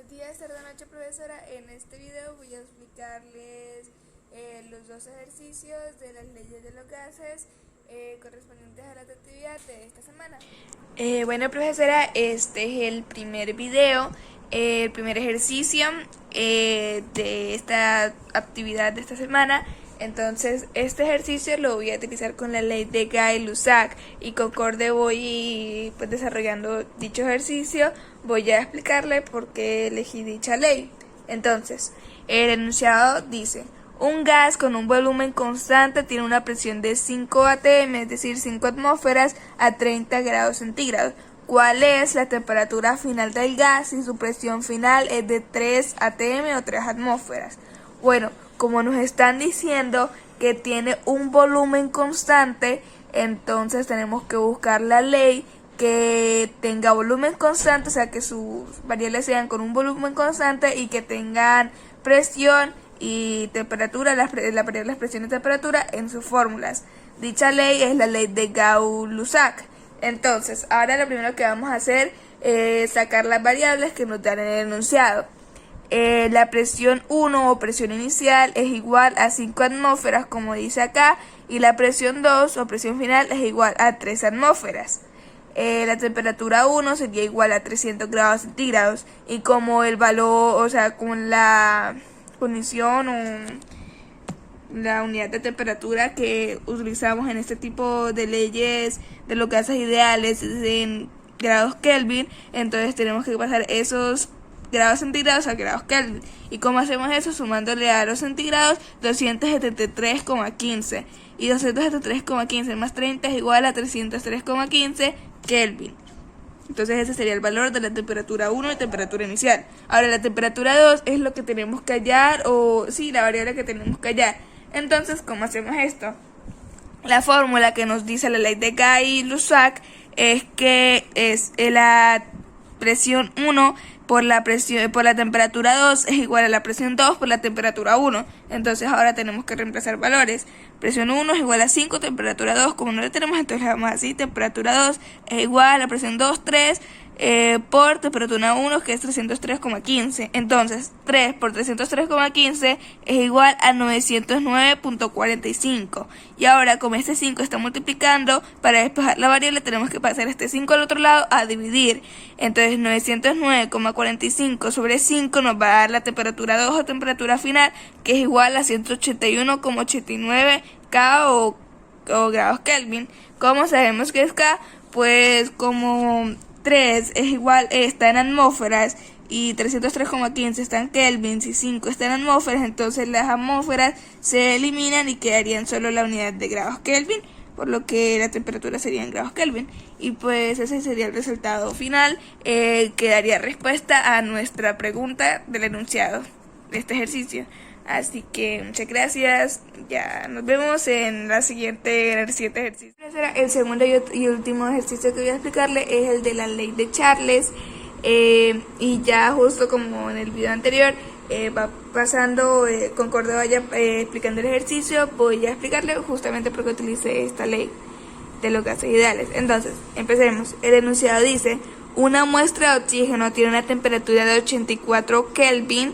Buenos días, tarde noche profesora. En este video voy a explicarles los dos ejercicios de las leyes de los gases correspondientes a la actividad de esta semana. Bueno profesora, este es el primer video, el primer ejercicio de esta actividad de esta semana. Entonces este ejercicio lo voy a utilizar con la ley de Gay-Lussac y concorde voy pues desarrollando dicho ejercicio. Voy a explicarle por qué elegí dicha ley. Entonces, el enunciado dice: un gas con un volumen constante tiene una presión de 5 atm, es decir, 5 atmósferas a 30 grados centígrados. ¿Cuál es la temperatura final del gas si su presión final es de 3 atm o 3 atmósferas? Bueno, como nos están diciendo que tiene un volumen constante, entonces tenemos que buscar la ley que tenga volumen constante, o sea que sus variables sean con un volumen constante y que tengan presión y temperatura, las presión y temperatura en sus fórmulas. Dicha ley es la ley de Gauss-Lussac. Entonces, ahora lo primero que vamos a hacer es sacar las variables que nos dan en el enunciado. La presión 1 o presión inicial es igual a 5 atmósferas, como dice acá, y la presión 2 o presión final es igual a 3 atmósferas. La temperatura 1 sería igual a 300 grados centígrados, y como el valor, o sea, con la condición o la unidad de temperatura que utilizamos en este tipo de leyes de los gases ideales es en grados Kelvin, entonces tenemos que pasar esos grados centígrados a grados Kelvin. ¿Y cómo hacemos eso? Sumándole a los centígrados 273,15, y 273,15 más 30 es igual a 303,15 Kelvin. Entonces ese sería el valor de la temperatura 1 y temperatura inicial. Ahora la temperatura 2 es lo que tenemos que hallar, o sí, la variable que tenemos que hallar. Entonces, ¿cómo hacemos esto? La fórmula que nos dice la ley de Gay-Lussac es que es la presión 1 por la temperatura 2 es igual a la presión 2 por la temperatura 1. Entonces ahora tenemos que reemplazar valores. Presión 1 es igual a 5, temperatura 2, como no la tenemos, entonces le damos así: temperatura 2 es igual a presión 2, 3, por temperatura 1, que es 303,15. Entonces 3 por 303,15 es igual a 909,45. Y ahora, como este 5 está multiplicando, para despejar la variable tenemos que pasar este 5 al otro lado a dividir. Entonces 909,45 sobre 5 nos va a dar la temperatura 2 o temperatura final, que es igual a 181,89 K o grados Kelvin. ¿Cómo sabemos que es K? Pues como 3 es igual, está en atmósferas, y 303,15 está en Kelvin, y 5 está en atmósferas, entonces las atmósferas se eliminan y quedarían solo la unidad de grados Kelvin, por lo que la temperatura sería en grados Kelvin. Y pues ese sería el resultado final, que daría respuesta a nuestra pregunta del enunciado de este ejercicio. Así que muchas gracias, ya nos vemos en el siguiente ejercicio. El segundo y último ejercicio que voy a explicarle es el de la ley de Charles, y ya justo como en el video anterior va pasando, concorde vaya explicando el ejercicio, voy a explicarle justamente porque utilicé esta ley de los gases ideales. Entonces, empecemos. El enunciado dice: una muestra de oxígeno tiene una temperatura de 84 Kelvin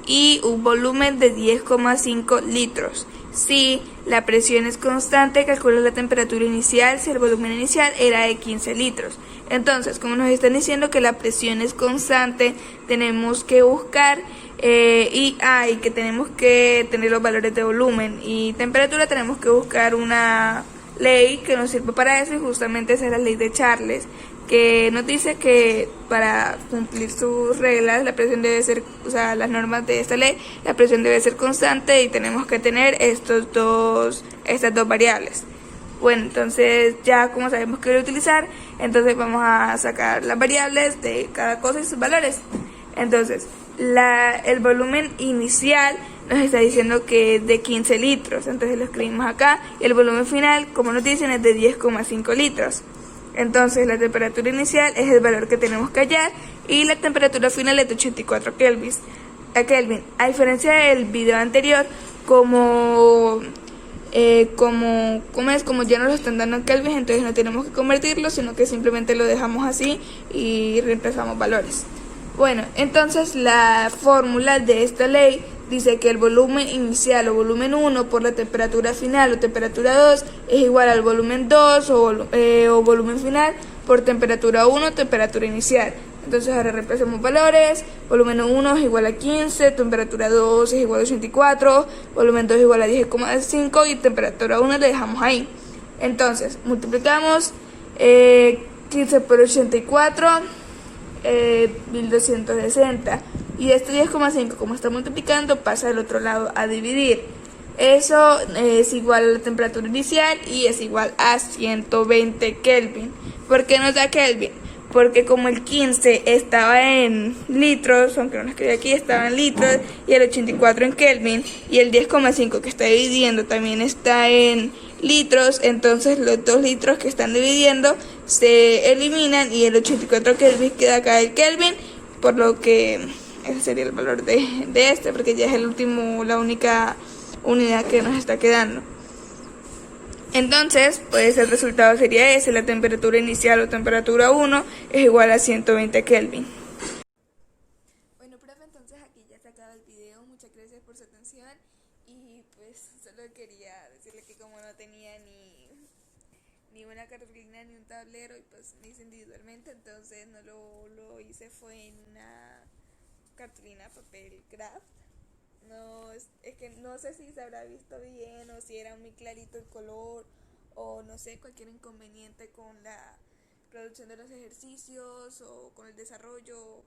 y un volumen de 10,5 litros. Si la presión es constante, calcula la temperatura inicial si el volumen inicial era de 15 litros. Entonces, como nos están diciendo que la presión es constante, tenemos que buscar y que tenemos que tener los valores de volumen y temperatura. Tenemos que buscar una ley que nos sirva para eso, y justamente esa es la ley de Charles, que nos dice que para cumplir sus reglas la presión debe ser, o sea, las normas de esta ley, la presión debe ser constante y tenemos que tener estas dos variables. Bueno, entonces ya como sabemos qué utilizar, entonces vamos a sacar las variables de cada cosa y sus valores. Entonces, el volumen inicial nos está diciendo que es de 15 litros, entonces lo escribimos acá, y el volumen final, como nos dicen, es de 10,5 litros. Entonces la temperatura inicial es el valor que tenemos que hallar, y la temperatura final es de 84 Kelvin. A diferencia del video anterior, como ya nos lo están dando en Kelvin, entonces no tenemos que convertirlo, sino que simplemente lo dejamos así y reemplazamos valores. Bueno, entonces la fórmula de esta ley dice que el volumen inicial o volumen 1 por la temperatura final o temperatura 2 es igual al volumen 2 o volumen final por temperatura 1 o temperatura inicial. Entonces ahora reemplazamos valores. Volumen 1 es igual a 15, temperatura 2 es igual a 84, volumen 2 es igual a 10,5 y temperatura 1 le dejamos ahí. Entonces multiplicamos 15 por 84, 1260. Y este 10,5 como está multiplicando pasa al otro lado a dividir. Eso es igual a la temperatura inicial y es igual a 120 Kelvin. ¿Por qué nos da Kelvin? Porque como el 15 estaba en litros, aunque no lo escribí aquí, estaba en litros, y el 84 en Kelvin, y el 10,5 que está dividiendo también está en litros, entonces los 2 litros que están dividiendo se eliminan y el 84 Kelvin queda acá el Kelvin, por lo que ese sería el valor de este, porque ya es la única unidad que nos está quedando. Entonces, pues el resultado sería ese, la temperatura inicial o temperatura 1 es igual a 120 Kelvin. Bueno, profe, entonces aquí ya se acaba el video. Muchas gracias por su atención. Y pues solo quería decirle que como no tenía ni una cartulina ni un tablero, y pues me hice individualmente, entonces no lo hice, fue en una cartulina papel craft. No, es que no sé si se habrá visto bien o si era muy clarito el color o no sé, cualquier inconveniente con la producción de los ejercicios o con el desarrollo,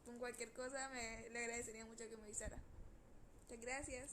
con cualquier cosa, le agradecería mucho que me avisara. Muchas gracias.